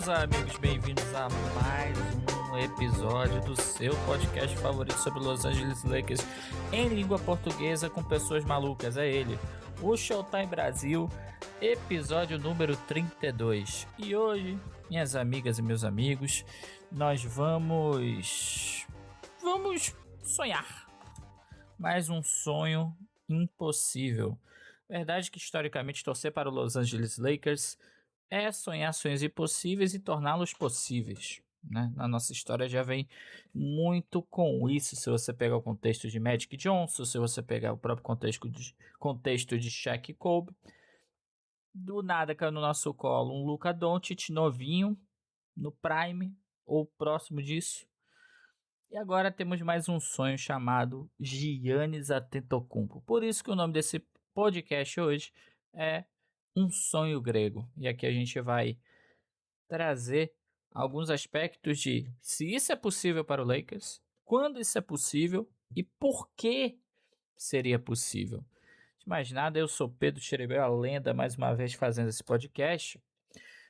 meus amigos, bem-vindos a mais um episódio do seu podcast favorito sobre Los Angeles Lakers em língua portuguesa com pessoas malucas. É ele, o Showtime Brasil, episódio número 32. E hoje, minhas amigas e meus amigos, nós vamos sonhar. Mais um sonho impossível. Verdade que historicamente torcer para o Los Angeles Lakers é sonhar sonhos impossíveis e torná-los possíveis, né? Na nossa história já vem muito com isso. Se você pegar o contexto de Magic Johnson, se você pegar o próprio contexto de Shaq e Kobe, do nada caiu no nosso colo um Luka Doncic novinho, no prime ou próximo disso. E agora temos mais um sonho chamado Giannis Antetokounmpo. Por isso que o nome desse podcast hoje é Um Sonho Grego. E aqui a gente vai trazer alguns aspectos de se isso é possível para o Lakers, quando isso é possível e por que seria possível. De mais nada, eu sou Pedro Xerebel, a lenda, mais uma vez fazendo esse podcast,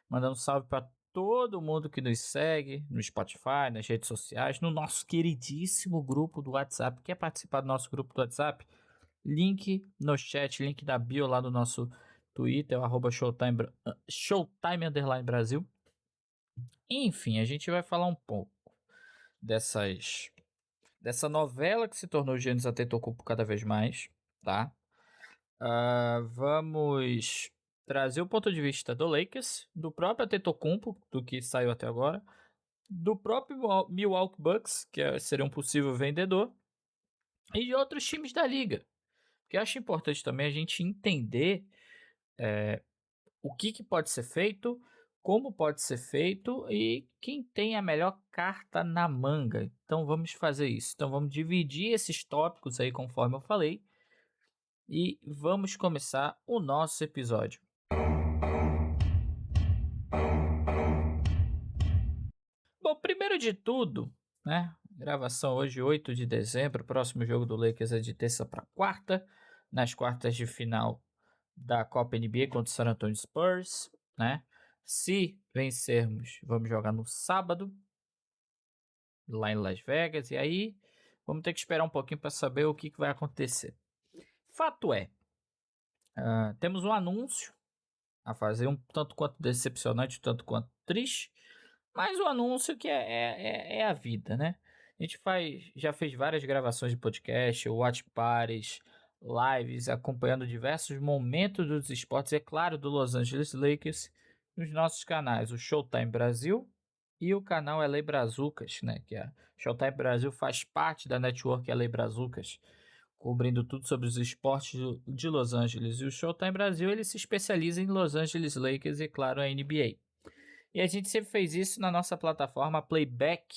mandando um salve para todo mundo que nos segue no Spotify, nas redes sociais, no nosso queridíssimo grupo do WhatsApp. Quer participar do nosso grupo do WhatsApp? Link no chat, link da bio lá do nosso Twitter, o @Showtime_Brasil. Enfim, a gente vai falar um pouco dessa novela que se tornou Giannis Antetokounmpo cada vez mais, tá? Vamos trazer o ponto de vista do Lakers, do próprio Antetokounmpo, do que saiu até agora, do próprio Milwaukee Bucks, que seria um possível vendedor, e de outros times da liga. Porque eu acho importante também a gente entender o que pode ser feito, como pode ser feito e quem tem a melhor carta na manga. Então vamos fazer isso. Então vamos dividir esses tópicos aí conforme eu falei e vamos começar o nosso episódio. Bom, primeiro de tudo, né? Gravação hoje, 8 de dezembro. O próximo jogo do Lakers é de terça para quarta, nas quartas de final da Copa NBA contra o San Antonio Spurs, né? Se vencermos, vamos jogar no sábado, lá em Las Vegas, e aí vamos ter que esperar um pouquinho para saber o que vai acontecer. Fato é, temos um anúncio a fazer, um tanto quanto decepcionante, um tanto quanto triste, mas o anúncio que é a vida, né? A gente já fez várias gravações de podcast, watch parties, lives, acompanhando diversos momentos dos esportes, é claro, do Los Angeles Lakers, nos nossos canais, o Showtime Brasil e o canal LA Brazucas, né? Que a Showtime Brasil faz parte da network LA Brazucas, cobrindo tudo sobre os esportes de Los Angeles. E o Showtime Brasil, ele se especializa em Los Angeles Lakers e, claro, a NBA. E a gente sempre fez isso na nossa plataforma playback.tv.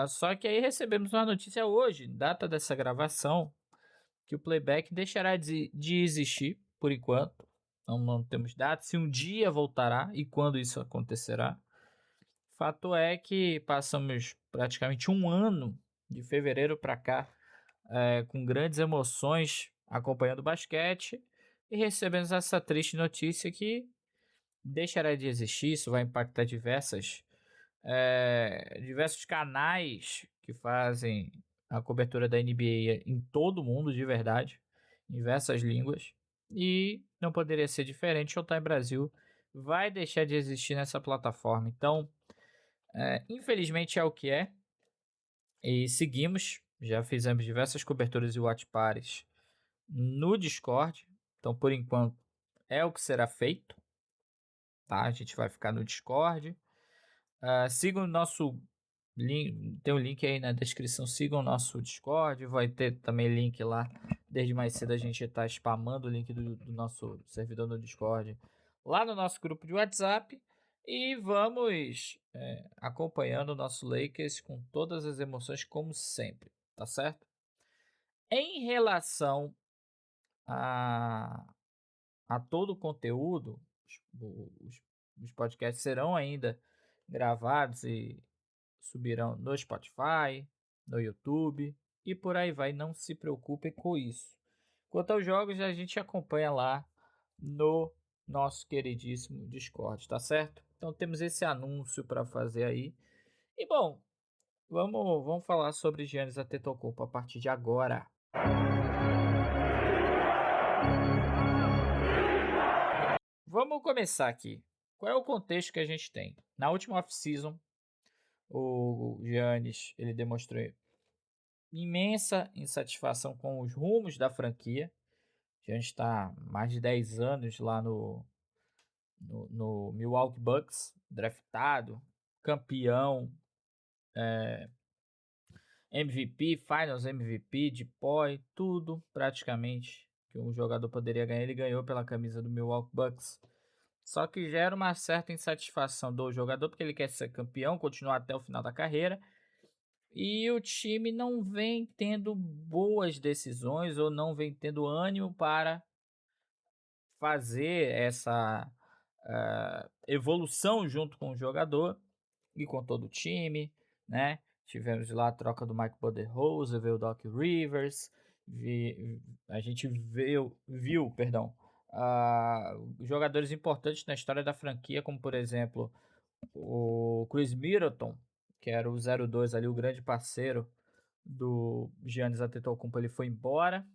Só que aí recebemos uma notícia hoje, data dessa gravação, que o Playback deixará de existir por enquanto. Não temos data, se um dia voltará e quando isso acontecerá. Fato é que passamos praticamente um ano, de fevereiro para cá, com grandes emoções acompanhando o basquete e recebemos essa triste notícia que deixará de existir. Isso vai impactar diversos canais que fazem a cobertura da NBA em todo o mundo, de verdade, em diversas línguas, e não poderia ser diferente. Showtime Brasil vai deixar de existir nessa plataforma. Então, infelizmente é o que é, e seguimos. Já fizemos diversas coberturas e watch parties no Discord, então por enquanto é o que será feito, tá? A gente vai ficar no Discord. Sigam o nosso link, tem um link aí na descrição, sigam o nosso Discord, vai ter também link lá, desde mais cedo a gente está spamando o link do nosso servidor no Discord, lá no nosso grupo de WhatsApp, e vamos acompanhando o nosso Lakers com todas as emoções, como sempre, tá certo? Em relação a todo o conteúdo, os podcasts serão ainda gravados e subirão no Spotify, no YouTube e por aí vai. Não se preocupem com isso. Quanto aos jogos, a gente acompanha lá no nosso queridíssimo Discord, tá certo? Então temos esse anúncio para fazer aí. E bom, vamos falar sobre Giannis Antetokounmpo a partir de agora. Vamos começar aqui. Qual é o contexto que a gente tem? Na última off-season, o Giannis ele demonstrou imensa insatisfação com os rumos da franquia. O Giannis está mais de 10 anos lá no Milwaukee Bucks, draftado, campeão, MVP, Finals MVP, DPOY, tudo praticamente que um jogador poderia ganhar, ele ganhou pela camisa do Milwaukee Bucks. Só que gera uma certa insatisfação do jogador, porque ele quer ser campeão, continuar até o final da carreira, e o time não vem tendo boas decisões ou não vem tendo ânimo para fazer essa evolução junto com o jogador e com todo o time, né? Tivemos lá a troca do Mike Budenholzer, veio o Doc Rivers, a gente viu, perdão, jogadores importantes na história da franquia, como por exemplo o Chris Middleton, que era o 02 ali, o grande parceiro do Giannis Antetokounmpo, ele foi embora.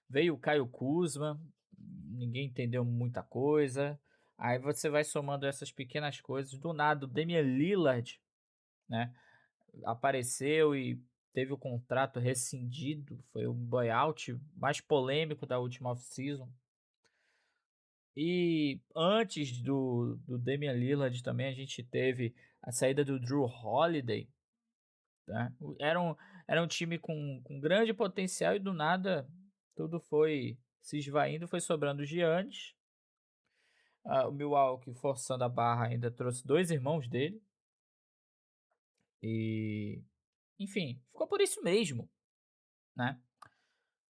Veio o Caio Kuzma, ninguém entendeu muita coisa. Aí você vai somando essas pequenas coisas. Do nada, o Damian Lillard, né, apareceu e teve o contrato rescindido. Foi o buyout mais polêmico da última off-season. E antes do Damian Lillard também a gente teve a saída do Drew Holiday. Tá? Era um time com grande potencial e do nada tudo foi se esvaindo, foi sobrando o Giannis. O Milwaukee, forçando a barra, ainda trouxe dois irmãos dele. E, enfim, ficou por isso mesmo, né?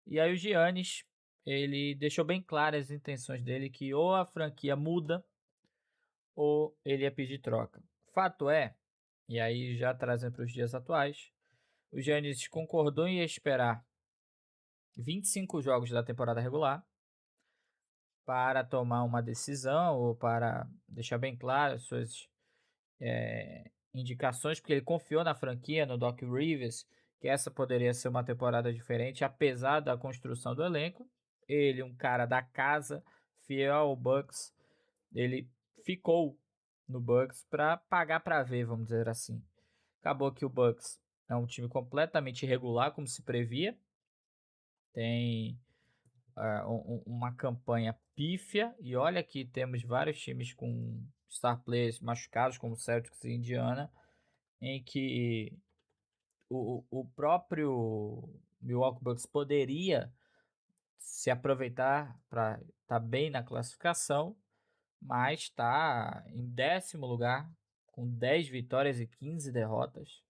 E aí o Giannis, ele deixou bem claras as intenções dele que ou a franquia muda ou ele ia pedir troca. Fato é, e aí já trazendo para os dias atuais, o Giannis concordou em esperar 25 jogos da temporada regular para tomar uma decisão ou para deixar bem claro as suas indicações, porque ele confiou na franquia, no Doc Rivers, que essa poderia ser uma temporada diferente, apesar da construção do elenco. Ele, um cara da casa, fiel ao Bucks, ele ficou no Bucks para pagar para ver, vamos dizer assim. Acabou que o Bucks é um time completamente irregular, como se previa. Tem uma campanha pífia, e olha que temos vários times com star players machucados, como Celtics e Indiana, em que o próprio Milwaukee Bucks poderia se aproveitar para estar bem na classificação, mas está em 10º lugar, com 10 vitórias e 15 derrotas,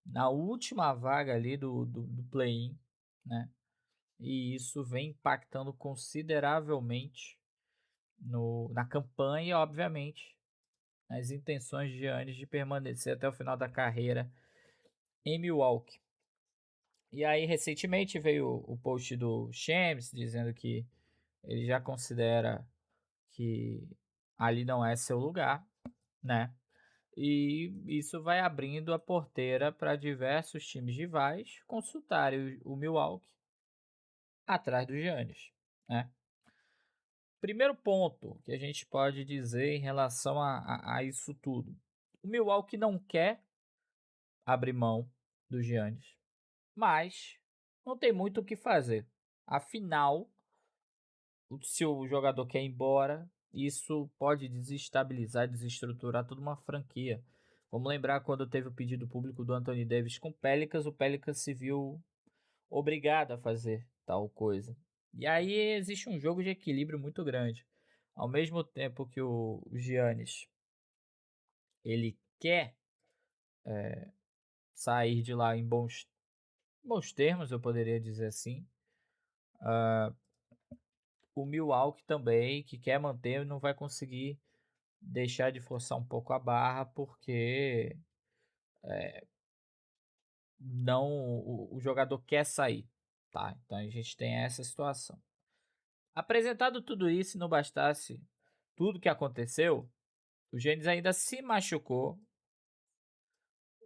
na última vaga ali do play-in, né? E isso vem impactando consideravelmente na campanha e, obviamente, nas intenções de Giannis de permanecer até o final da carreira em Milwaukee. E aí, recentemente, veio o post do Shams dizendo que ele já considera que ali não é seu lugar, né? E isso vai abrindo a porteira para diversos times rivais consultarem o Milwaukee atrás do Giannis, né? Primeiro ponto que a gente pode dizer em relação a isso tudo. O Milwaukee não quer abrir mão do Giannis, mas não tem muito o que fazer. Afinal, se o jogador quer ir embora, isso pode desestabilizar, desestruturar toda uma franquia. Vamos lembrar quando teve o pedido público do Anthony Davis com o Pelicans se viu obrigado a fazer tal coisa. E aí existe um jogo de equilíbrio muito grande. Ao mesmo tempo que o Giannis ele quer sair de lá em bons termos, eu poderia dizer assim. O Milwaukee também, que quer manter, não vai conseguir deixar de forçar um pouco a barra, porque não o jogador quer sair, tá? Então a gente tem essa situação. Apresentado tudo isso, se não bastasse tudo que aconteceu, o Giannis ainda se machucou,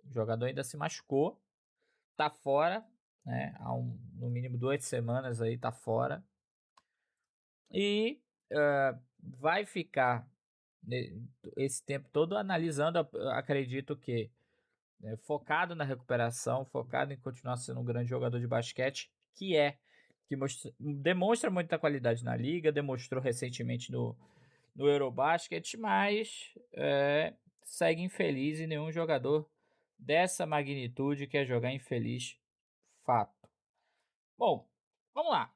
o jogador ainda se machucou, tá fora, né? No mínimo 2 semanas aí tá fora. E vai ficar esse tempo todo analisando, acredito que focado na recuperação, focado em continuar sendo um grande jogador de basquete, que demonstra muita qualidade na liga, demonstrou recentemente no Eurobasket, mas segue infeliz e nenhum jogador dessa magnitude quer jogar infeliz, fato. Bom, vamos lá.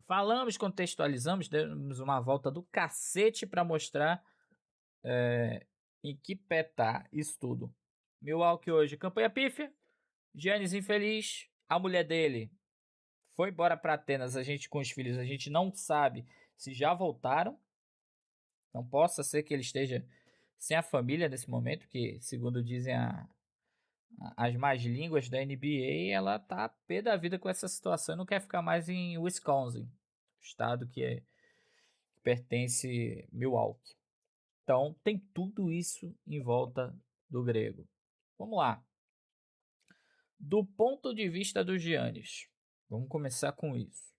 Falamos, contextualizamos, demos uma volta do cacete para mostrar em que pé tá isso tudo. Milwaukee hoje, campanha pífia, Giannis infeliz, a mulher dele foi embora para Atenas, a gente com os filhos, a gente não sabe se já voltaram, não possa ser que ele esteja sem a família nesse momento, que segundo dizem as más línguas da NBA, ela tá pé da vida com essa situação e não quer ficar mais em Wisconsin, estado que pertence Milwaukee. Então tem tudo isso em volta do grego. Vamos lá. Do ponto de vista do Giannis, vamos começar com isso.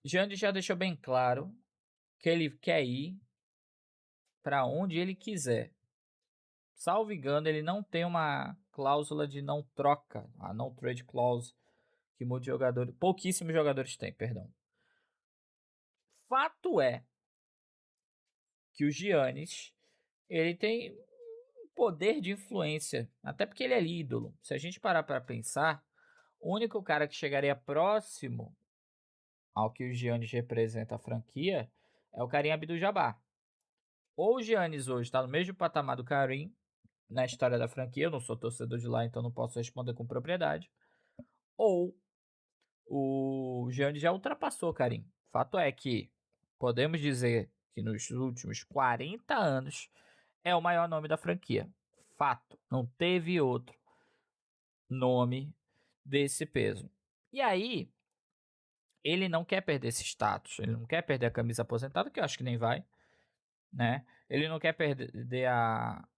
Giannis já deixou bem claro que ele quer ir para onde ele quiser. Salvo engano, ele não tem uma cláusula de não troca, a não trade clause, que muitos jogadores, pouquíssimos jogadores têm, perdão. Fato é que o Giannis, ele tem um poder de influência, até porque ele é ídolo. Se a gente parar para pensar, o único cara que chegaria próximo ao que o Giannis representa a franquia é o Kareem Abdul-Jabbar. Ou o Giannis hoje está no mesmo patamar do Kareem na história da franquia, eu não sou torcedor de lá, então não posso responder com propriedade. Ou o Giannis já ultrapassou o Kareem. Fato é que podemos dizer que nos últimos 40 anos é o maior nome da franquia. Fato, não teve outro nome desse peso. E aí, ele não quer perder esse status, ele não quer perder a camisa aposentada, que eu acho que nem vai, né? Ele não quer perder a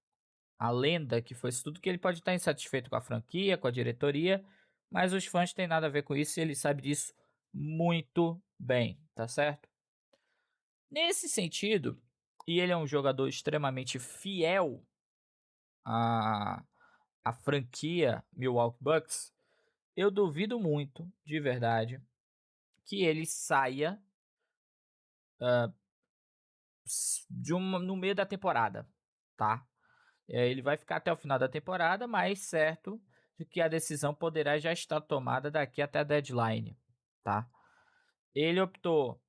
lenda que foi isso tudo, que ele pode estar insatisfeito com a franquia, com a diretoria, mas os fãs têm nada a ver com isso e ele sabe disso muito bem, tá certo? Nesse sentido, e ele é um jogador extremamente fiel à franquia Milwaukee Bucks, eu duvido muito, de verdade, que ele saia no meio da temporada, tá? Ele vai ficar até o final da temporada, mas certo de que a decisão poderá já estar tomada daqui até a deadline, tá? Ele optou,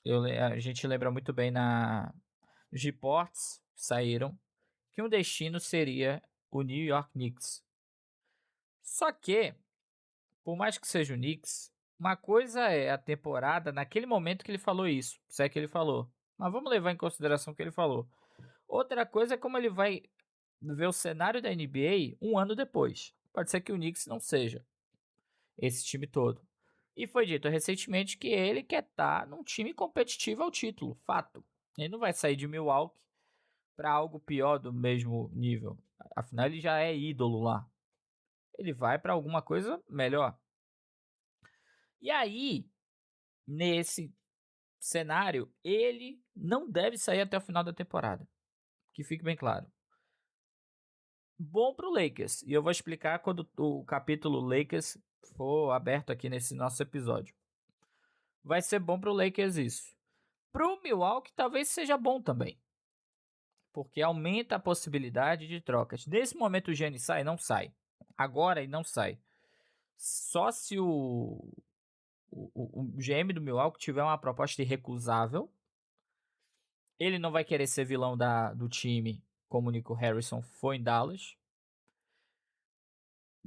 a gente lembra muito bem nos reports que saíram, que um destino seria o New York Knicks. Só que, por mais que seja o Knicks, uma coisa é a temporada naquele momento que ele falou isso, se é que ele falou. Mas vamos levar em consideração o que ele falou. Outra coisa é como ele vai ver o cenário da NBA um ano depois. Pode ser que o Knicks não seja esse time todo. E foi dito recentemente que ele quer estar num time competitivo ao título. Fato. Ele não vai sair de Milwaukee para algo pior do mesmo nível. Afinal, ele já é ídolo lá. Ele vai para alguma coisa melhor. E aí, nesse cenário, ele não deve sair até o final da temporada. Que fique bem claro. Bom pro Lakers. E eu vou explicar quando o capítulo Lakers for aberto aqui nesse nosso episódio. Vai ser bom pro Lakers isso. Pro Milwaukee talvez seja bom também. Porque aumenta a possibilidade de trocas. Nesse momento o Giannis sai? Não sai. Agora ele não sai. Só se o GM do Milwaukee tiver uma proposta irrecusável. Ele não vai querer ser vilão do time como o Nico Harrison foi em Dallas.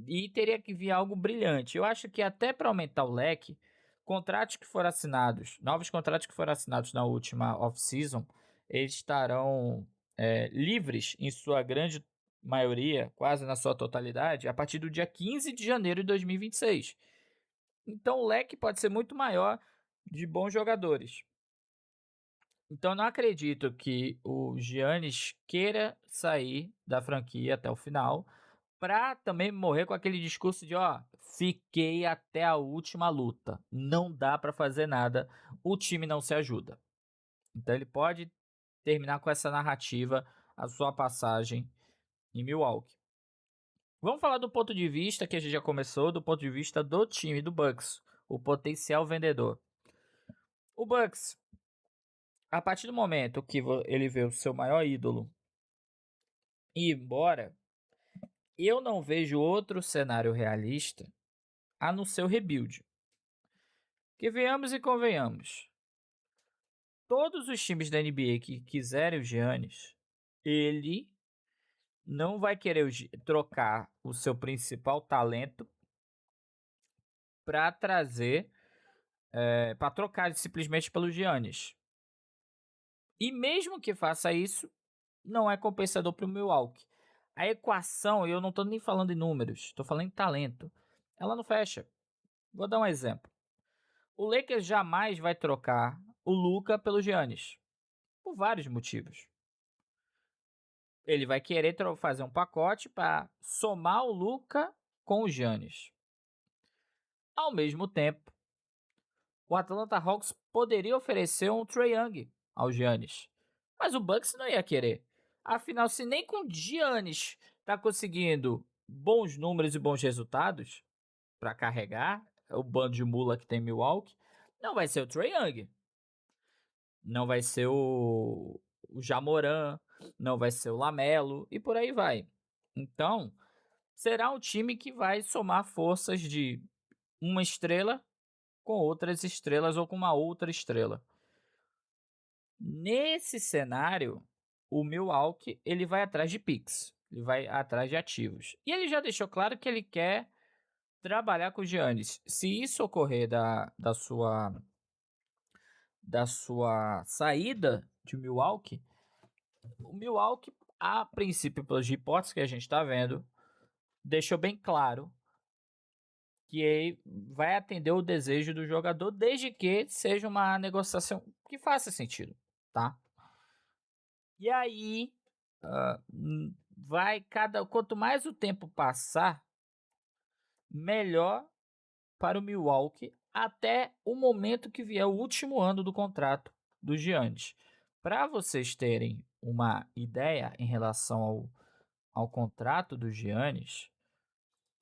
E teria que vir algo brilhante. Eu acho que até para aumentar o leque, contratos que foram assinados, novos contratos que foram assinados na última off-season, eles estarão livres em sua grande maioria, quase na sua totalidade, a partir do dia 15 de janeiro de 2026. Então o leque pode ser muito maior de bons jogadores. Então eu não acredito que o Giannis queira sair da franquia até o final, pra também morrer com aquele discurso de: "Ó, fiquei até a última luta, não dá pra fazer nada, o time não se ajuda". Então ele pode terminar com essa narrativa a sua passagem em Milwaukee. Vamos falar do ponto de vista que a gente já começou, do ponto de vista do time do Bucks, o potencial vendedor. O Bucks, a partir do momento que ele vê o seu maior ídolo ir embora, eu não vejo outro cenário realista a não ser o rebuild. Que venhamos e convenhamos, todos os times da NBA que quiserem o Giannis, ele não vai querer trocar o seu principal talento para trazer, para trocar simplesmente pelo Giannis. E mesmo que faça isso, não é compensador para o Milwaukee. A equação, eu não estou nem falando em números, estou falando em talento. Ela não fecha. Vou dar um exemplo. O Lakers jamais vai trocar o Luka pelo Giannis, por vários motivos. Ele vai querer fazer um pacote para somar o Luka com o Giannis. Ao mesmo tempo, o Atlanta Hawks poderia oferecer um Trae Young ao Giannis, mas o Bucks não ia querer. Afinal, se nem com o Giannis está conseguindo bons números e bons resultados para carregar o bando de mula que tem Milwaukee, não vai ser o Trae Young, não vai ser o Jamoran, não vai ser o Lamelo e por aí vai. Então, será um time que vai somar forças de uma estrela com outras estrelas ou com uma outra estrela. Nesse cenário, o Milwaukee ele vai atrás de picks, ele vai atrás de ativos. E ele já deixou claro que ele quer trabalhar com o Giannis. Se isso ocorrer da sua saída de Milwaukee, o Milwaukee, a princípio, pelas hipóteses que a gente está vendo, deixou bem claro que vai atender o desejo do jogador, desde que seja uma negociação que faça sentido, tá? E aí, quanto mais o tempo passar, melhor para o Milwaukee até o momento que vier o último ano do contrato do Giannis. Para vocês terem uma ideia em relação ao contrato do Giannis,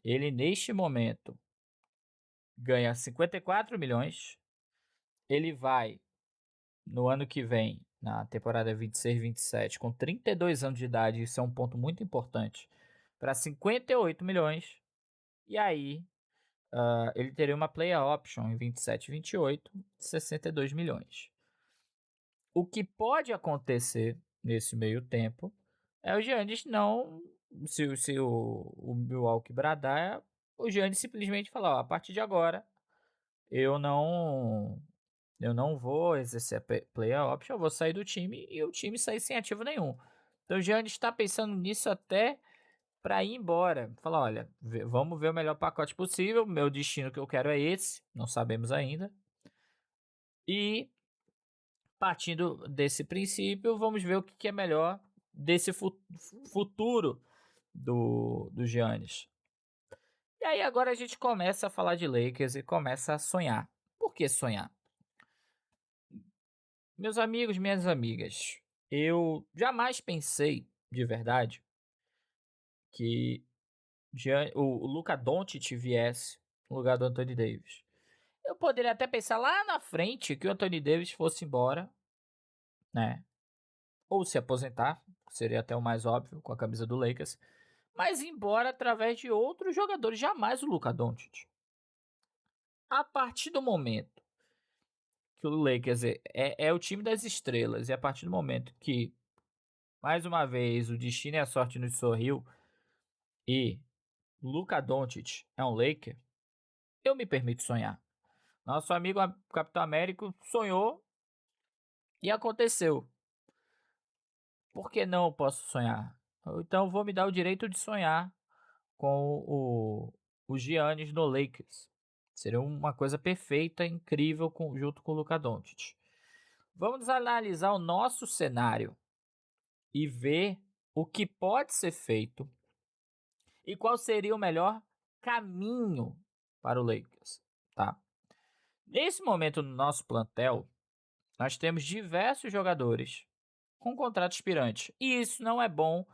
ele neste momento ganha 54 milhões. Ele vai, no ano que vem, na temporada 26-27, com 32 anos de idade, isso é um ponto muito importante, para 58 milhões. E aí, ele teria uma player option em 27-28, 62 milhões. O que pode acontecer nesse meio tempo é o Giannis não. Se o Milwaukee bradar, o Giannis simplesmente falar: ó, a partir de agora, eu não vou exercer a player option, eu vou sair do time e o time sair sem ativo nenhum. Então o Giannis está pensando nisso até para ir embora. Falar: olha, vamos ver o melhor pacote possível, meu destino que eu quero é esse, não sabemos ainda. E partindo desse princípio, vamos ver o que é melhor desse futuro do Giannis. E aí agora a gente começa a falar de Lakers e começa a sonhar. Por que sonhar? Meus amigos, minhas amigas, eu jamais pensei, de verdade, que o Luka Doncic viesse no lugar do Anthony Davis. Eu poderia até pensar lá na frente que o Anthony Davis fosse embora, né? Ou se aposentar, seria até o mais óbvio com a camisa do Lakers, mas embora através de outros jogadores, jamais o Luka Doncic. A partir do momento que o Lakers é o time das estrelas e a partir do momento que, mais uma vez, o destino e a sorte nos sorriu e Luka Doncic é um Laker, eu me permito sonhar. Nosso amigo Capitão Américo sonhou e aconteceu. Por que não eu posso sonhar? Então vou me dar o direito de sonhar com o Giannis no Lakers. Seria uma coisa perfeita, incrível, junto com o Luka Doncic. Vamos analisar o nosso cenário e ver o que pode ser feito e qual seria o melhor caminho para o Lakers, tá? Nesse momento no nosso plantel, nós temos diversos jogadores com contrato expirante, e isso não é bom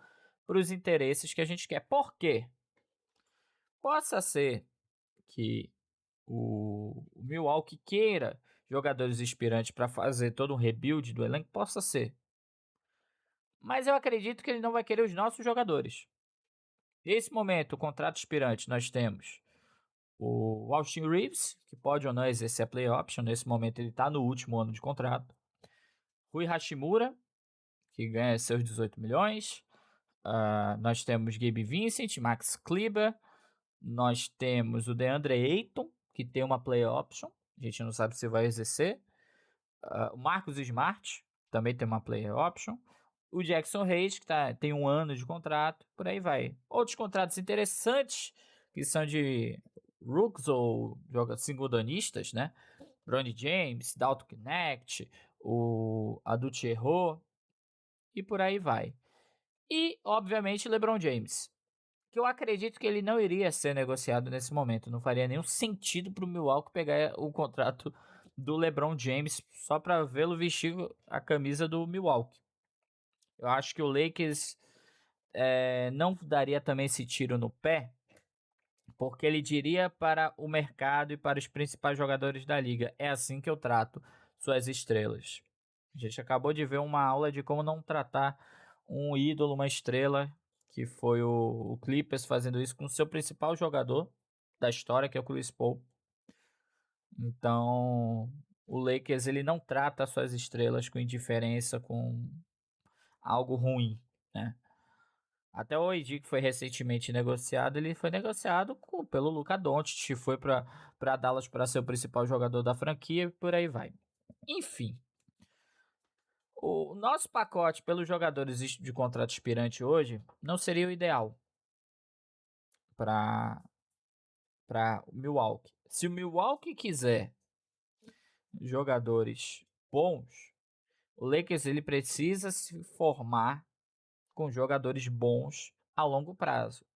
para os interesses que a gente quer. Por quê? Possa ser que o Milwaukee queira jogadores expirantes para fazer todo um rebuild do elenco, possa ser. Mas eu acredito que ele não vai querer os nossos jogadores. Nesse momento, o contrato expirante, nós temos o Austin Reeves, que pode ou não exercer a play option. Nesse momento, ele está no último ano de contrato. Rui Hashimura, que ganha seus 18 milhões. Nós temos Gabe Vincent, Max Kleber. Nós temos o DeAndre Ayton, que tem uma play option. A gente não sabe se vai exercer. O Marcus Smart também tem uma play option. O Jackson Hayes, que tem 1 ano de contrato. Por aí vai. Outros contratos interessantes, que são de rooks ou segundanistas, né? Bronny James, Dalton Knecht, o Adut Erro, e por aí vai. E, obviamente, LeBron James, que eu acredito que ele não iria ser negociado nesse momento. Não faria nenhum sentido para o Milwaukee pegar o contrato do LeBron James só para vê-lo vestir a camisa do Milwaukee. Eu acho que o Lakers não daria também esse tiro no pé, porque ele diria para o mercado e para os principais jogadores da liga: é assim que eu trato suas estrelas. A gente acabou de ver uma aula de como não tratar um ídolo, uma estrela, que foi o Clippers fazendo isso com o seu principal jogador da história, que é o Chris Paul. Então, o Lakers ele não trata suas estrelas com indiferença, com algo ruim, né? Até o OG, que foi recentemente negociado, ele foi negociado pelo Luka Doncic, foi para Dallas para ser o principal jogador da franquia e por aí vai. Enfim, o nosso pacote pelos jogadores de contrato expirante hoje não seria o ideal para o Milwaukee. Se o Milwaukee quiser jogadores bons, o Lakers ele precisa se formar com jogadores bons a longo prazo.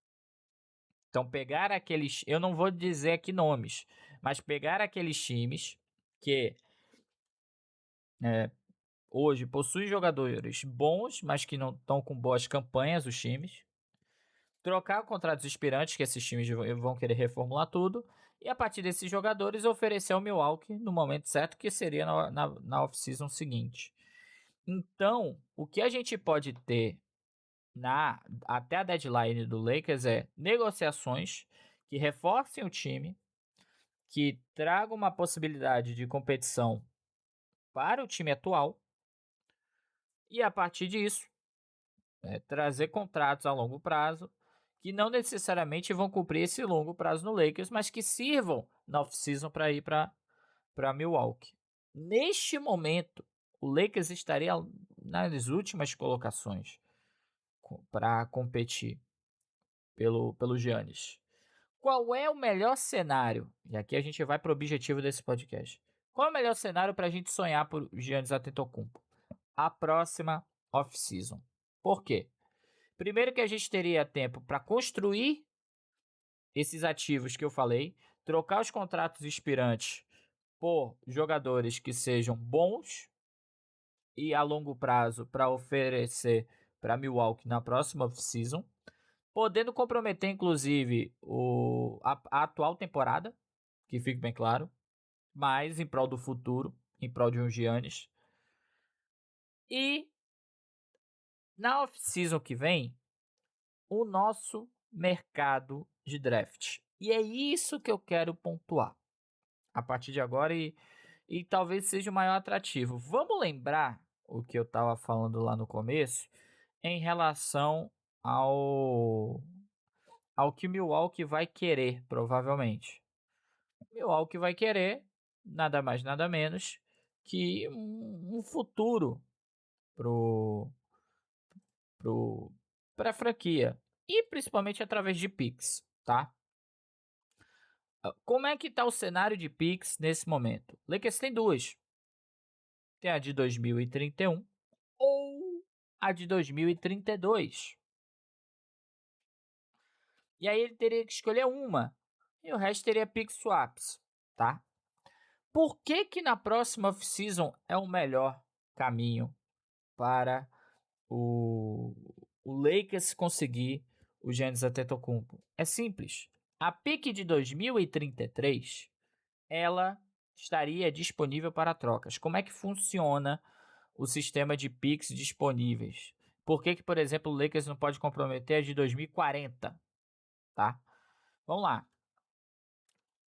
Então, pegar aqueles. Eu não vou dizer aqui nomes, mas pegar aqueles times que hoje possuem jogadores bons, mas que não estão com boas campanhas, os times. Trocar contratos expirantes, que esses times vão querer reformular tudo. E a partir desses jogadores, oferecer ao Milwaukee no momento certo, que seria na off-season seguinte. Então, o que a gente pode ter até a deadline do Lakers é negociações que reforcem o time, que tragam uma possibilidade de competição para o time atual, e a partir disso, trazer contratos a longo prazo, que não necessariamente vão cumprir esse longo prazo no Lakers, mas que sirvam na off-season para ir para Milwaukee. Neste momento, o Lakers estaria nas últimas colocações para competir pelo Giannis. Qual é o melhor cenário? E aqui a gente vai para o objetivo desse podcast. Qual é o melhor cenário para a gente sonhar por Giannis Antetokounmpo? A próxima off-season. Por quê? Primeiro que a gente teria tempo para construir esses ativos que eu falei, trocar os contratos expirantes por jogadores que sejam bons e a longo prazo para oferecer para Milwaukee na próxima off-season, podendo comprometer inclusive a atual temporada, que fique bem claro, mas em prol do futuro, em prol de um Giannis. E na off-season que vem, o nosso mercado de draft. E é isso que eu quero pontuar a partir de agora e talvez seja o maior atrativo. Vamos lembrar o que eu estava falando lá no começo em relação ao que o Milwaukee vai querer, provavelmente. Milwaukee vai querer nada mais, nada menos que um futuro para a franquia. E principalmente através de picks, tá? Como é que tá o cenário de picks nesse momento? Lakers tem duas. tem a de 2031 ou a de 2032. E aí ele teria que escolher uma, e o resto teria pick swaps, tá? Por que que na próxima off-season é o melhor caminho para o, o Lakers conseguir o Giannis Antetokounmpo? É simples. A pick de 2033, ela estaria disponível para trocas. Como é que funciona o sistema de picks disponíveis? Por que que, por exemplo, o Lakers não pode comprometer a de 2040, tá? Vamos lá.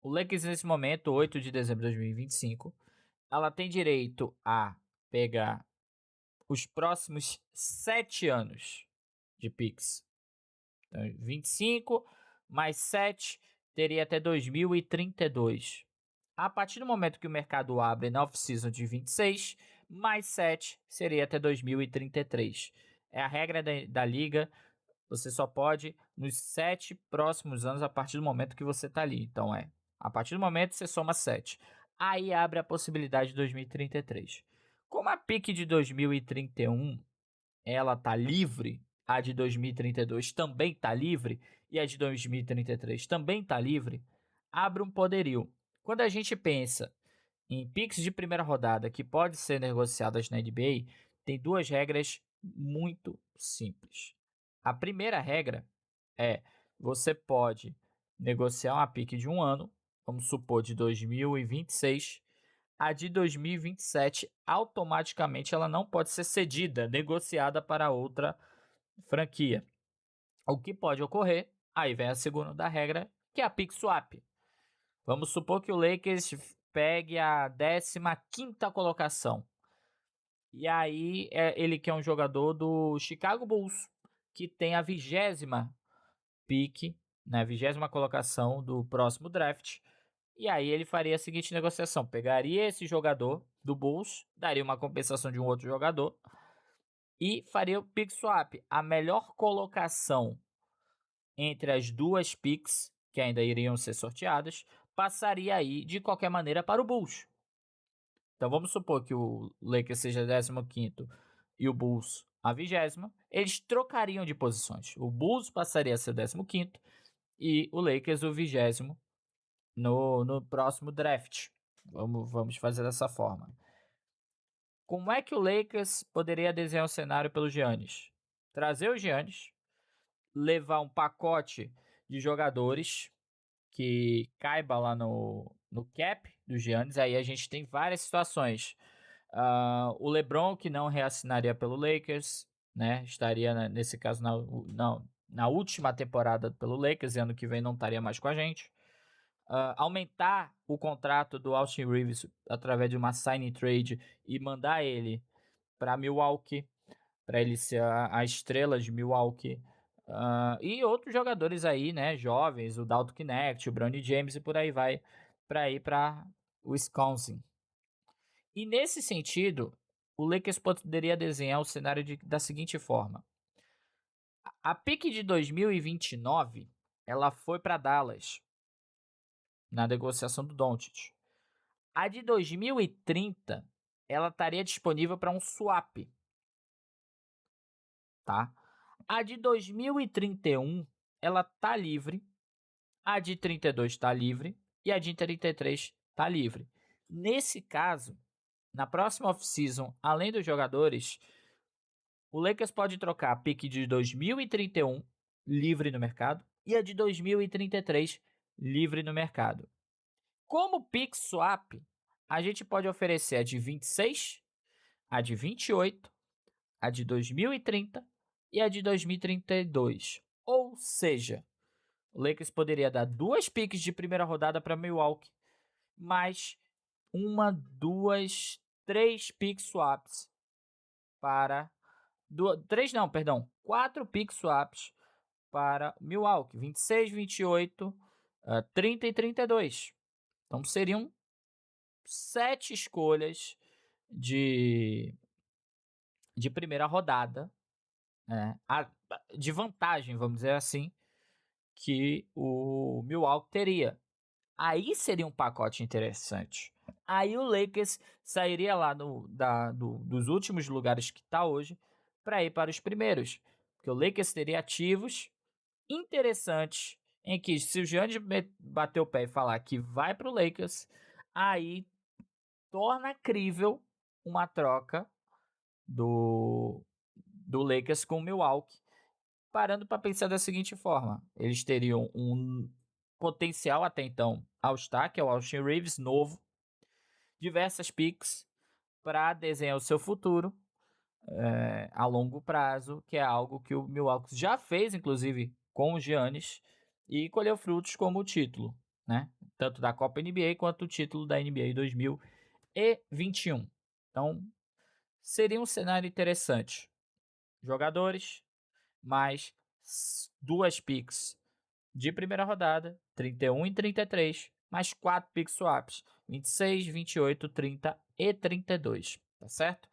O Lakers, nesse momento, 8 de dezembro de 2025, ela tem direito a pegar os próximos 7 anos de picks. Então, 25 mais 7 teria até 2032. A partir do momento que o mercado abre na off-season de 26, mais 7 seria até 2033. É a regra da liga. Você só pode nos 7 próximos anos a partir do momento que você está ali. Então a partir do momento você soma 7. Aí abre a possibilidade de 2033. Como a pique de 2031 ela tá livre, a de 2032 também tá livre e a de 2033 também tá livre, abre um poderio. Quando a gente pensa em picks de primeira rodada que podem ser negociadas na NBA, tem duas regras muito simples. A primeira regra é: você pode negociar uma pick de um ano, vamos supor de 2026. A de 2027 automaticamente ela não pode ser cedida, negociada para outra franquia. O que pode ocorrer? Aí vem a segunda regra, que é a pick swap. Vamos supor que o Lakers pegue a 15ª colocação. E aí ele quer um jogador do Chicago Bulls, que tem a 20ª pick, né, 20ª colocação do próximo draft. E aí ele faria a seguinte negociação: pegaria esse jogador do Bulls, daria uma compensação de um outro jogador e faria o pick swap. A melhor colocação entre as duas picks que ainda iriam ser sorteadas passaria aí de qualquer maneira para o Bulls. Então vamos supor que o Lakers seja 15º e o Bulls a 20ª. Eles trocariam de posições. O Bulls passaria a ser o 15º e o Lakers o 20º no próximo draft. Vamos fazer dessa forma. Como é que o Lakers poderia desenhar um cenário pelo Giannis? Trazer o Giannis, levar um pacote de jogadores que caiba lá no cap do Giannis. Aí a gente tem várias situações. O LeBron, que não reassinaria pelo Lakers, né? Estaria, nesse caso, na última temporada pelo Lakers, e ano que vem não estaria mais com a gente. Aumentar o contrato do Austin Reeves através de uma signing trade e mandar ele para Milwaukee, para ele ser a estrela de Milwaukee. E outros jogadores aí, né, jovens, o Dalton Knecht, o Bronny James e por aí vai, para ir para Wisconsin. E nesse sentido, o Lakers poderia desenhar o cenário da seguinte forma: a pick de 2029, ela foi para Dallas na negociação do Doncic. A de 2030, ela estaria disponível para um swap, tá? A de 2031, ela tá livre. A de 32 está livre e a de 33 está livre. Nesse caso, na próxima off-season, além dos jogadores, o Lakers pode trocar a pick de 2031 livre no mercado e a de 2033 livre no mercado. Como pick swap, a gente pode oferecer a de 26, a de 28, a de 2030 e a de 2032. Ou seja, o Lakers poderia dar 2 picks de primeira rodada para Milwaukee, mais 3 pick swaps para... 4 pick swaps para Milwaukee, 26, 28, 30 e 32. Então seriam 7 escolhas de primeira rodada, né, de vantagem, vamos dizer assim, que o Milwaukee teria. Aí seria um pacote interessante. Aí o Lakers sairia lá dos últimos lugares que está hoje para ir para os primeiros. Porque o Lakers teria ativos interessantes em que se o Giannis bater o pé e falar que vai para o Lakers, aí torna crível uma troca do, do Lakers com o Milwaukee. Parando para pensar da seguinte forma, eles teriam um potencial até então All-Star, que é o Austin Reeves, novo, diversas picks para desenhar o seu futuro a longo prazo, que é algo que o Milwaukee já fez, inclusive, com o Giannis, e colheu frutos como o título, né? Tanto da Copa NBA quanto o título da NBA 2021. Então, seria um cenário interessante. Jogadores, mais duas picks de primeira rodada, 31 e 33, mais 4 pick swaps, 26, 28, 30 e 32, tá certo?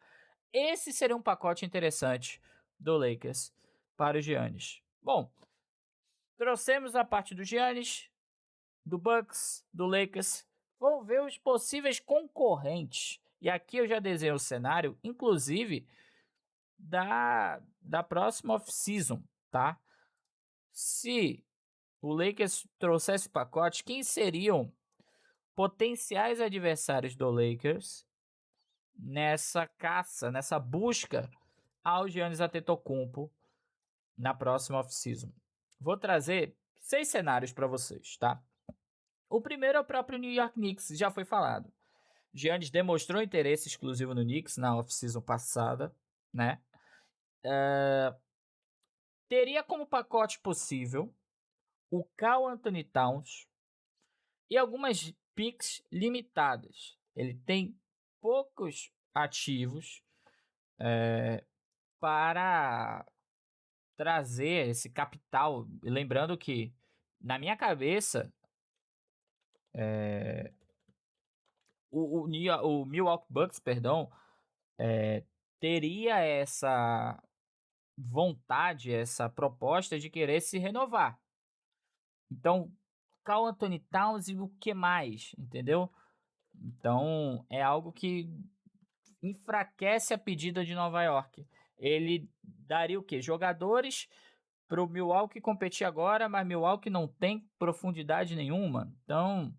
Esse seria um pacote interessante do Lakers para o Giannis. Bom, trouxemos a parte do Giannis, do Bucks, do Lakers. Vamos ver os possíveis concorrentes. E aqui eu já desenho o cenário, inclusive, da próxima off-season, tá? Se o Lakers trouxesse o pacote, quem seriam potenciais adversários do Lakers nessa caça, nessa busca ao Giannis Antetokounmpo na próxima off-season? Vou trazer 6 cenários para vocês, tá? O primeiro é o próprio New York Knicks, já foi falado. Giannis demonstrou interesse exclusivo no Knicks na off-season passada, né? Teria como pacote possível o Karl Anthony Towns e algumas picks limitadas. Ele tem poucos ativos para trazer esse capital. Lembrando que, na minha cabeça, o Milwaukee Bucks, perdão, teria essa vontade, essa proposta de querer se renovar. Então, Karl Anthony Towns e o que mais, entendeu? Então, é algo que enfraquece a pedida de Nova York. Ele daria o quê? Jogadores para o Milwaukee competir agora, mas Milwaukee não tem profundidade nenhuma. Então,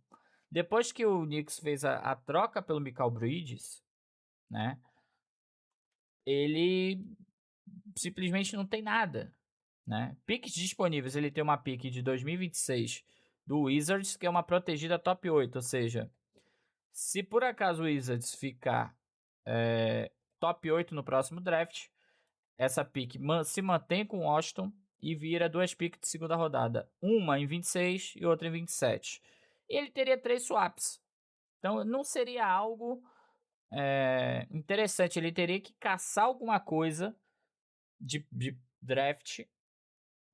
depois que o Knicks fez a troca pelo Mikal Bridges, né? Ele simplesmente não tem nada, né? Piques disponíveis, ele tem uma pique de 2026 do Wizards, que é uma protegida top 8, ou seja, se por acaso o Wizards ficar top 8 no próximo draft, essa pick se mantém com Washington e vira duas picks de segunda rodada. Uma em 26 e outra em 27. E ele teria 3 swaps. Então não seria algo interessante. Ele teria que caçar alguma coisa de draft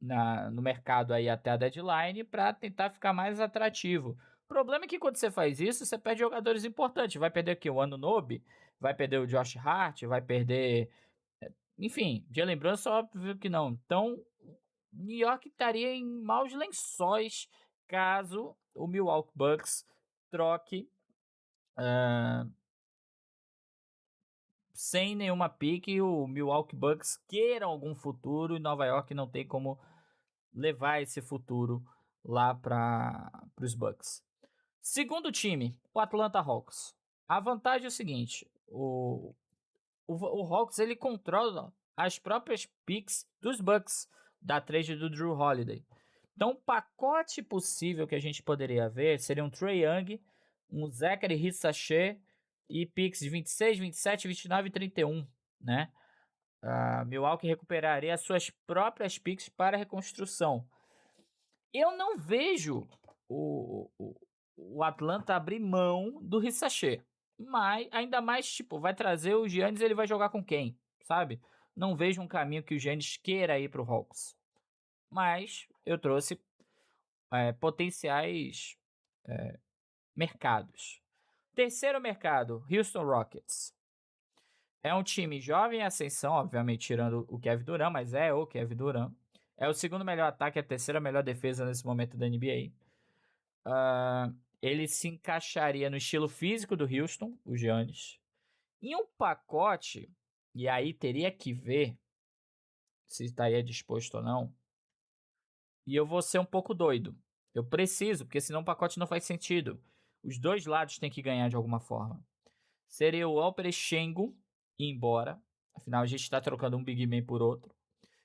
no mercado aí até a deadline para tentar ficar mais atrativo. O problema é que quando você faz isso, você perde jogadores importantes. Vai perder aqui o Anunoby, vai perder o Josh Hart, vai perder... Enfim, Jalen Brunson, óbvio que não. Então, New York estaria em maus lençóis caso o Milwaukee Bucks troque sem nenhuma pique e o Milwaukee Bucks queira algum futuro e Nova York não tem como levar esse futuro lá para os Bucks. Segundo time, o Atlanta Hawks. A vantagem é o seguinte, o Hawks ele controla as próprias picks dos Bucks da trade do Drew Holiday. Então, o pacote possível que a gente poderia ver seria um Trae Young, um Zachary Hitsachê e picks de 26, 27, 29 e 31, né? Milwaukee recuperaria as suas próprias picks para reconstrução. Eu não vejo o Atlanta abrir mão do Hitsachê. Mas, ainda mais, tipo, vai trazer o Giannis, ele vai jogar com quem, sabe? Não vejo um caminho que o Giannis queira ir pro Hawks. Mas eu trouxe potenciais mercados. Terceiro mercado, Houston Rockets. É um time jovem em ascensão, obviamente tirando o Kevin Durant, mas é o Kevin Durant. É o segundo melhor ataque, a terceira melhor defesa nesse momento da NBA. ele se encaixaria no estilo físico do Houston, o Giannis. Em um pacote, e aí teria que ver se estaria disposto ou não. E eu vou ser um pouco doido. Eu preciso, porque senão o pacote não faz sentido. Os dois lados têm que ganhar de alguma forma. Seria o Alperen Sengun ir embora. Afinal, a gente está trocando um Big Man por outro.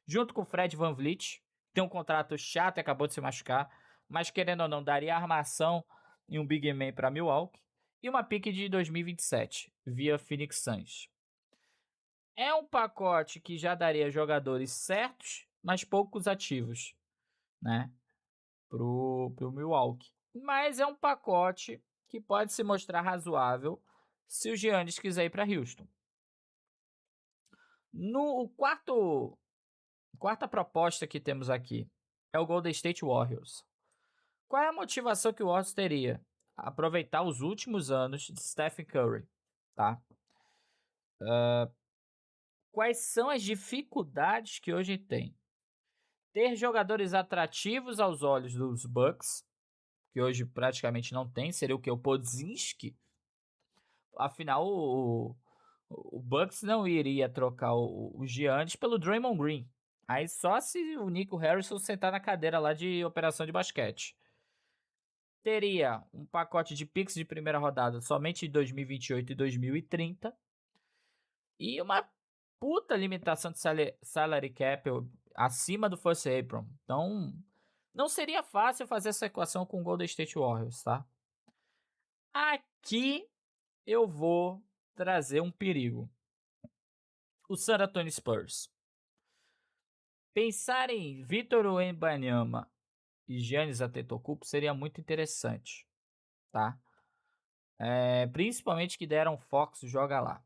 Junto com o Fred VanVleet. Tem um contrato chato e acabou de se machucar. Mas querendo ou não, daria armação em um Big Man para Milwaukee. E uma pick de 2027 via Phoenix Suns. É um pacote que já daria jogadores certos, mas poucos ativos, né? Pro Milwaukee. Mas é um pacote que pode se mostrar razoável se o Giannis quiser ir para Houston. No quarta proposta que temos aqui é o Golden State Warriors. Qual é a motivação que o Warriors teria? Aproveitar os últimos anos de Stephen Curry, tá? Quais são as dificuldades que hoje tem? Ter jogadores atrativos aos olhos dos Bucks, que hoje praticamente não tem, seria o que? O Podziemski. Afinal, o Bucks não iria trocar o Giannis pelo Draymond Green. Aí só se o Nico Harrison sentar na cadeira lá de operação de basquete. Teria um pacote de picks de primeira rodada somente em 2028 e 2030. E uma puta limitação de salary cap acima do first apron. Então, não seria fácil fazer essa equação com o Golden State Warriors, tá? Aqui eu vou trazer um perigo. O San Antonio Spurs. Pensar em Victor Wembanyama e Giannis Antetokounmpo seria muito interessante, tá? Principalmente que deram Fox joga lá.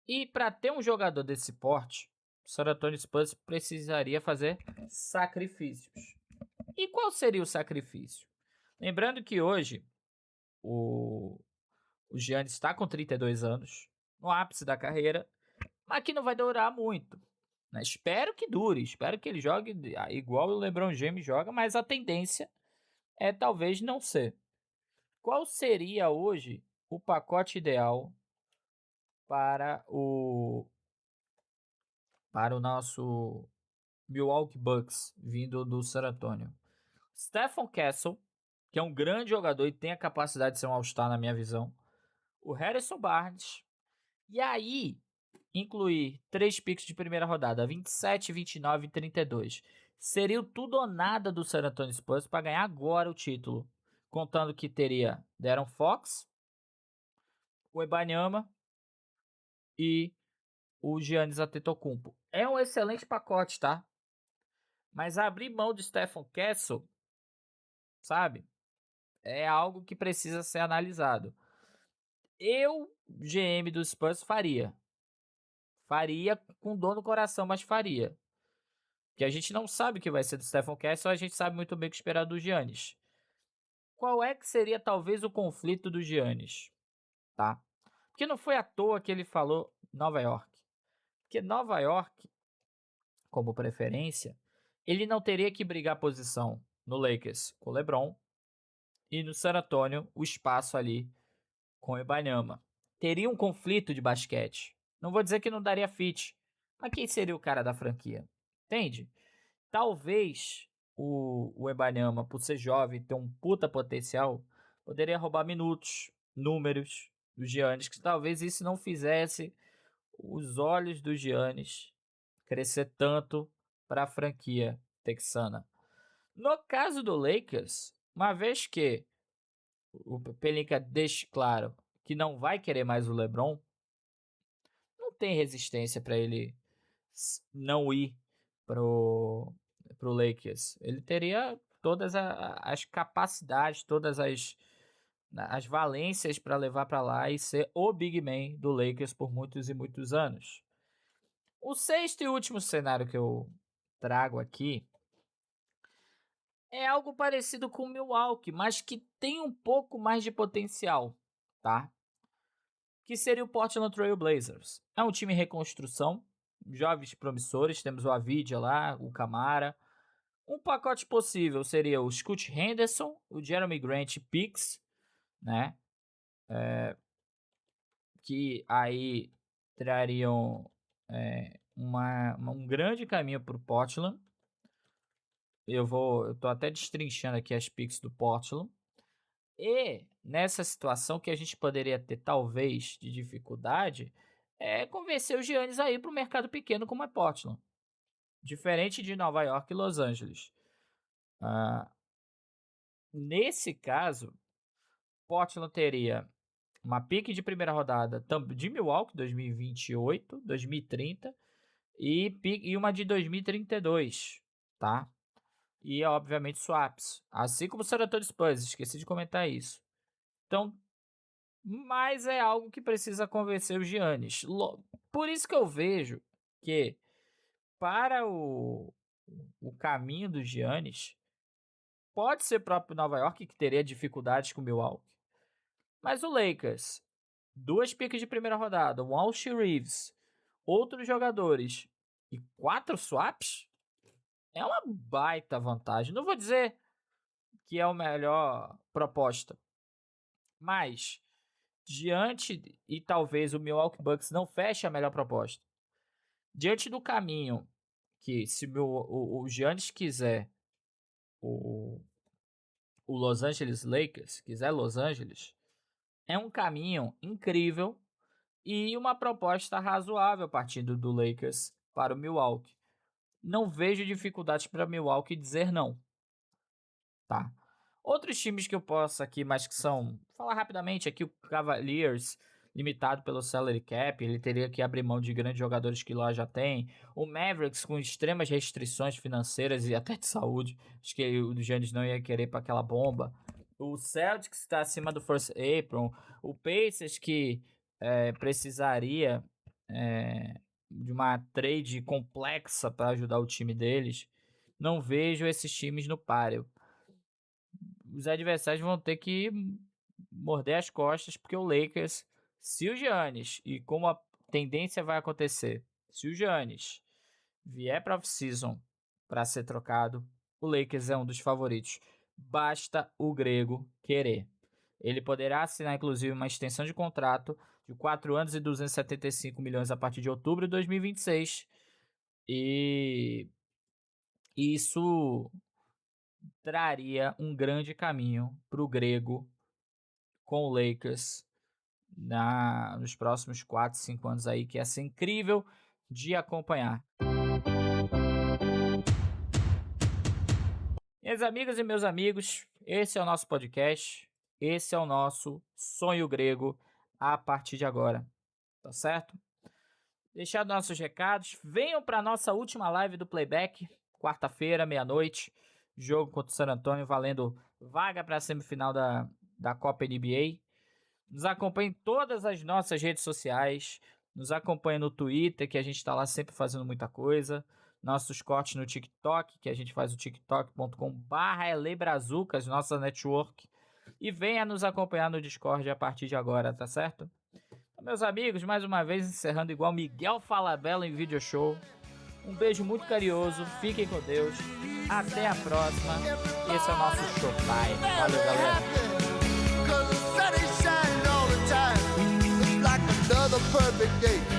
E para ter um jogador desse porte, o San Antonio Spurs precisaria fazer sacrifícios. E qual seria o sacrifício? Lembrando que hoje o Giannis está com 32 anos, no ápice da carreira, mas que não vai durar muito. Né? Espero que dure, espero que ele jogue igual o LeBron James joga, mas a tendência é talvez não ser. Qual seria hoje o pacote ideal para o nosso Milwaukee Bucks vindo do San Antonio? Stephen Castle, que é um grande jogador e tem a capacidade de ser um All-Star na minha visão. O Harrison Barnes. E aí, incluir 3 picks de primeira rodada, 27, 29 e 32. Seria o tudo ou nada do San Antonio Spurs para ganhar agora o título. Contando que teria De'Aaron Fox, o Wembanyama e o Giannis Antetokounmpo. É um excelente pacote, tá? Mas abrir mão de Stephen Castle, sabe? É algo que precisa ser analisado. Eu, GM do Spurs, faria. Faria com dor no coração, mas faria. Que a gente não sabe o que vai ser do Stephen Castle, a gente sabe muito bem o que esperar do Giannis. Qual é que seria talvez o conflito do Giannis? Tá? Porque não foi à toa que ele falou Nova York. Porque Nova York, como preferência, ele não teria que brigar posição no Lakers com o LeBron e no San Antonio o espaço ali com o Ibanyama. Teria um conflito de basquete. Não vou dizer que não daria fit, mas quem seria o cara da franquia? Entende? Talvez o Wembanyama, por ser jovem e ter um puta potencial, poderia roubar minutos, números do Giannis, que talvez isso não fizesse os olhos do Giannis crescer tanto para a franquia texana. No caso do Lakers, uma vez que o Pelinka deixe claro que não vai querer mais o LeBron, não tem resistência para ele não ir pro Lakers. Ele teria todas as capacidades, todas as valências para levar para lá e ser o big man do Lakers por muitos e muitos anos. O sexto e último cenário que eu trago aqui é algo parecido com o Milwaukee, mas que tem um pouco mais de potencial, tá? Que seria o Portland Trail Blazers. É um time em reconstrução, jovens promissores, temos o Avidia lá, o Camara, Um pacote possível seria o Scoot Henderson, o Jeremy Grant picks, né? Que aí trariam um grande caminho para o Portland. Eu tô até destrinchando aqui as picks do Portland. E nessa situação que a gente poderia ter talvez de dificuldade é convencer o Giannis a ir para o mercado pequeno como é Portland. Diferente de Nova York e Los Angeles. Nesse caso, Portland teria uma pique de primeira rodada de Milwaukee 2028, 2030 e uma de 2032, tá? E obviamente swaps, assim como o San Antonio Spurs, esqueci de comentar isso. Então, mas é algo que precisa convencer o Giannis. Por isso que eu vejo que para o caminho do Giannis pode ser próprio Nova York, que teria dificuldades com o Milwaukee. Mas o Lakers, 2 piques de primeira rodada, Walsh Reeves, outros jogadores e 4 swaps, é uma baita vantagem. Não vou dizer que é a melhor proposta, mas e talvez o Milwaukee Bucks não feche a melhor proposta. Diante do caminho que se o Giannis quiser o Los Angeles Lakers, quiser Los Angeles, é um caminho incrível e uma proposta razoável partindo do Lakers para o Milwaukee. Não vejo dificuldades para Milwaukee dizer não, tá? Outros times que eu posso aqui, mas que são... Falar rapidamente aqui, o Cavaliers, limitado pelo salary cap, ele teria que abrir mão de grandes jogadores que lá já tem. O Mavericks com extremas restrições financeiras e até de saúde. Acho que o Giannis não ia querer para aquela bomba. O Celtics está acima do First Apron. O Pacers que precisaria de uma trade complexa para ajudar o time deles. Não vejo esses times no páreo. Os adversários vão ter que morder as costas, porque o Lakers, se o Giannis, e como a tendência vai acontecer, se o Giannis vier para off-season para ser trocado, o Lakers é um dos favoritos. Basta o grego querer. Ele poderá assinar, inclusive, uma extensão de contrato de 4 anos e 275 milhões a partir de outubro de 2026. E isso traria um grande caminho para o grego com o Lakers nos próximos 4, 5 anos aí, que ia ser incrível de acompanhar. Minhas amigas e meus amigos, esse é o nosso podcast, esse é o nosso sonho grego a partir de agora, tá certo? Deixar nossos recados, venham para nossa última live do Playback, quarta-feira, meia-noite, jogo contra o San Antonio, valendo vaga para a semifinal da Copa NBA. Nos acompanhe em todas as nossas redes sociais, nos acompanhe no Twitter, que a gente está lá sempre fazendo muita coisa, nossos cortes no TikTok, que a gente faz o tiktok.com/elebrazucas, nossa network, e venha nos acompanhar no Discord a partir de agora, tá certo? Então, meus amigos, mais uma vez encerrando igual Miguel Falabella em video show. Um beijo muito carinhoso, fiquem com Deus, até a próxima. Esse é o nosso Showtime. Valeu, galera. Perfect day.